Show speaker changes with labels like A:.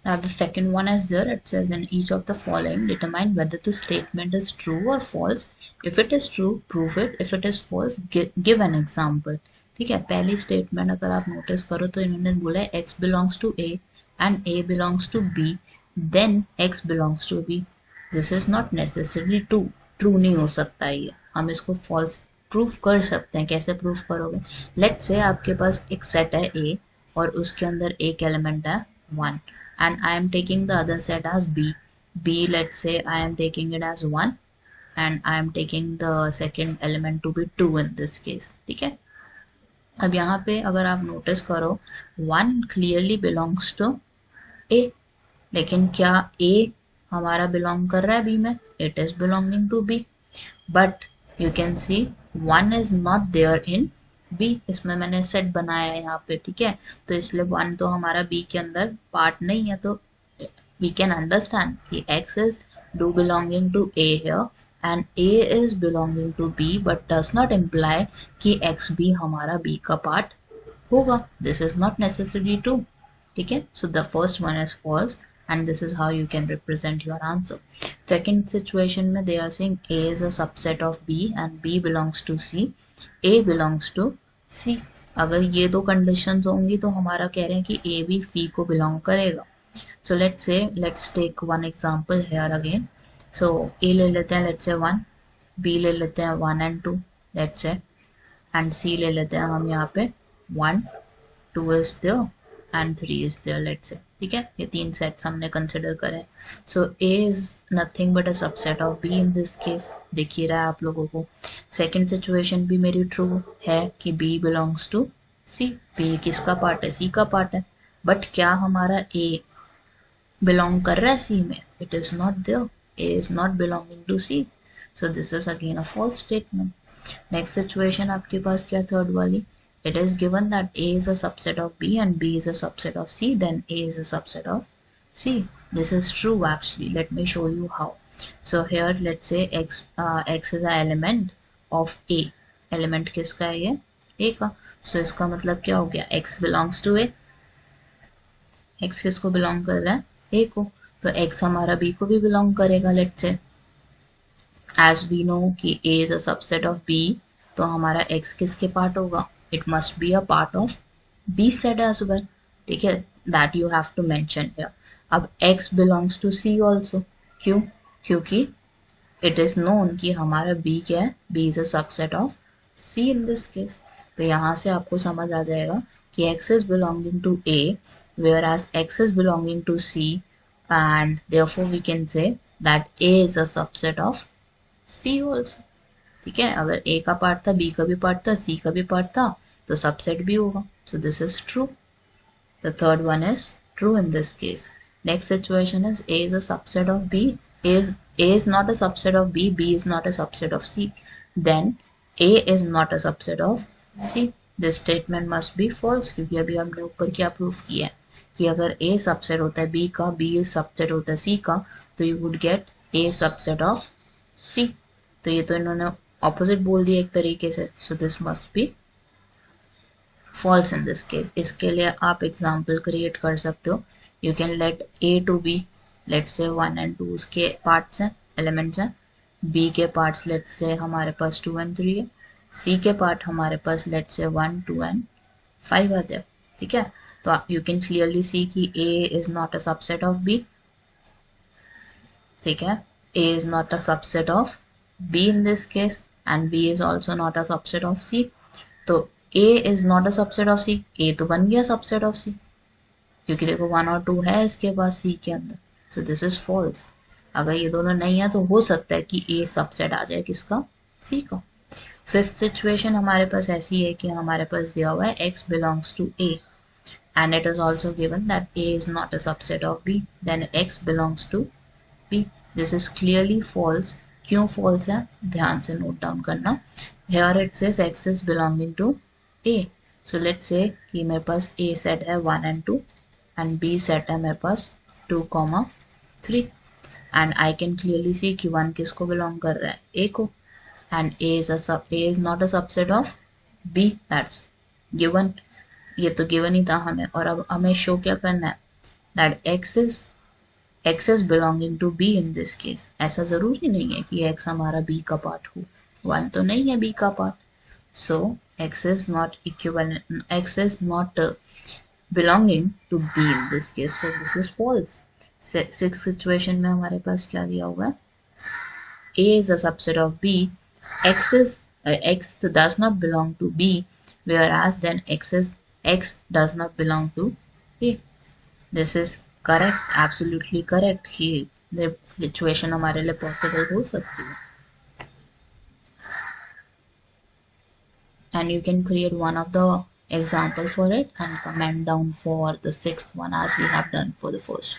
A: Now the second one is there. It says in each of the following determine whether the statement is true or false. If it is true, prove it. If it is false, give an example. ठीक है, पहली statement अगर आप notice करो तो इन्होंने बोला है x belongs to A and A belongs to B, then x belongs to B. This is not necessarily true. True नहीं हो सकता ये, हम इसको false प्रूफ कर सकते हैं. कैसे प्रूफ करोगे? लेट्स से आपके पास एक सेट है A और उसके अंदर एक एलिमेंट है 1 and I am taking the other set as B. B, let's say I am taking it as 1 and I am taking the second element to be 2 in this case. ठीक है, अब यहाँ पे अगर आप नोटिस करो 1 clearly belongs to A, लेकिन क्या A हमारा बिलोंग कर रहा है B में? It is belonging to B, but you can see 1 is not there in B. इसमें मैंने सेट बनाया है यहाँ पे, ठीक है, तो इसलिए 1 तो हमारा B के अंदर पार्ट नहीं है. तो we can understand कि x is do belonging to A here and A is belonging to B, but does not imply कि x भी हमारा B का पार्ट होगा. This is not necessarily true. ठीक है, so the first one is false and this is how you can represent your answer. Second situation में they are saying A is a subset of B and B belongs to C, A belongs to C. अगर ये दो conditions होंगी तो हमारा कह रहे हैं कि A भी C को बिलोंग करेगा. So let's take one example here again. So A ले लेते हैं let's say 1, B ले लेते हैं 1 and 2 let's say, and C ले लेते हैं हम यहाँ पे 1, 2 is there and 3 is there let's say. ठीक है, ये तीन सेट्स हमने कंसिडर करे. सो A is nothing but a subset of B in this case. दिख ही रहा है आप लोगों को. सेकेंड सिचुएशन भी मेरी ट्रू है कि B belongs to C. B किसका पार्ट है? C का पार्ट है. बट क्या हमारा A बिलोंग कर रहा है C में? It is not there. A is not belonging to C. So this is again a false statement. Next situation आपके पास क्या थर्ड वाली? It is given that A is a subset of B and B is a subset of C, then A is a subset of C. This is true actually. Let me show you how. So here let's say x is an element of A. Element किसका है ये? A का. So इसका मतलब क्या हो गया? X belongs to A. X किसको belong कर रहा है? A को. तो X हमारा B को भी belong करेगा let's say. As we know कि A is a subset of B, तो हमारा X किसके पार्ट होगा? It must be a part of B set as well. ठीक है, that you have to mention here. अब X belongs to C also. क्यों? क्योंकि it is known कि हमारा B क्या है? B is a subset of C in this case. तो यहाँ से आपको समझ आ जाएगा कि X is belonging to A, whereas X is belonging to C, and therefore we can say that A is a subset of C also. ठीक है, अगर A का पार्ट था, B का भी पार्ट था, C का भी पार्ट था, तो सबसेट भी होगा. So this is true. The third one is true in this case. Next situation is A is a subset of B. A is not a subset of B. B is not a subset of C. Then A is not a subset of C. This statement must be false क्योंकि अभी हमने ऊपर क्या proof किया है कि अगर A subset होता है B का, B सबसेट होता है C का, तो you would get A subset of C. तो ये तो इन्होंने ऑपोजिट बोल दिया एक तरीके से. So this must be false in this case. इसके लिए आप एग्जाम्पल क्रिएट कर सकते हो. You can let A to B, let say 1 and 2 उसके पार्ट्स हैं, एलिमेंट्स हैं. B के पार्ट्स लेट से हमारे पास 2 and 3 है. C के पार्ट हमारे पास लेट से 1, 2 and 5 आते हैं. ठीक है, तो यू कैन क्लियरली सी कि A is not a subset of B. ठीक है, A is not a subset of B in this case and B is also not a subset of C. तो A is not a subset of C. A तो बन गया subset of C क्योंकि देखो 1 और 2 है इसके पास C के अंदर. So this is false. अगर ये दोनों नहीं है तो हो सकता है कि A सबसेट आ जाए किसका? C का. फिफ्थ सिचुएशन हमारे पास ऐसी है कि हमारे पास दिया हुआ है X belongs to A and it is also given that A is not a subset of B. Then X belongs to B. This is clearly false. क्यों false है? ध्यान से नोट डाउन करना. Here it says X is belonging to A. So let's say कि मेरे पास A set है 1 and 2 and B set है मेरे पास 2, 3 and I can clearly see कि 1 किसको belong कर रहा है? A को. And A is not a subset of B. That's given. ये तो given ही था हमें. और अब हमें show क्या करना है that x is belonging to b in this case. ऐसा जरूरी नहीं है कि x हमारा b का पार्ट हो, 1 तो नहीं है b का part. So x is not equivalent, x is not belonging to b in this case, so this is false. Sixth situation में हमारे पास क्या दिया हुआ है, a is a subset of b, x does not belong to b, whereas then x does not belong to a. This is correct, absolutely correct. He situation हमारे लिए possible हो सकती है. And you can create one of the example for it and comment down for the sixth one as we have done for the first.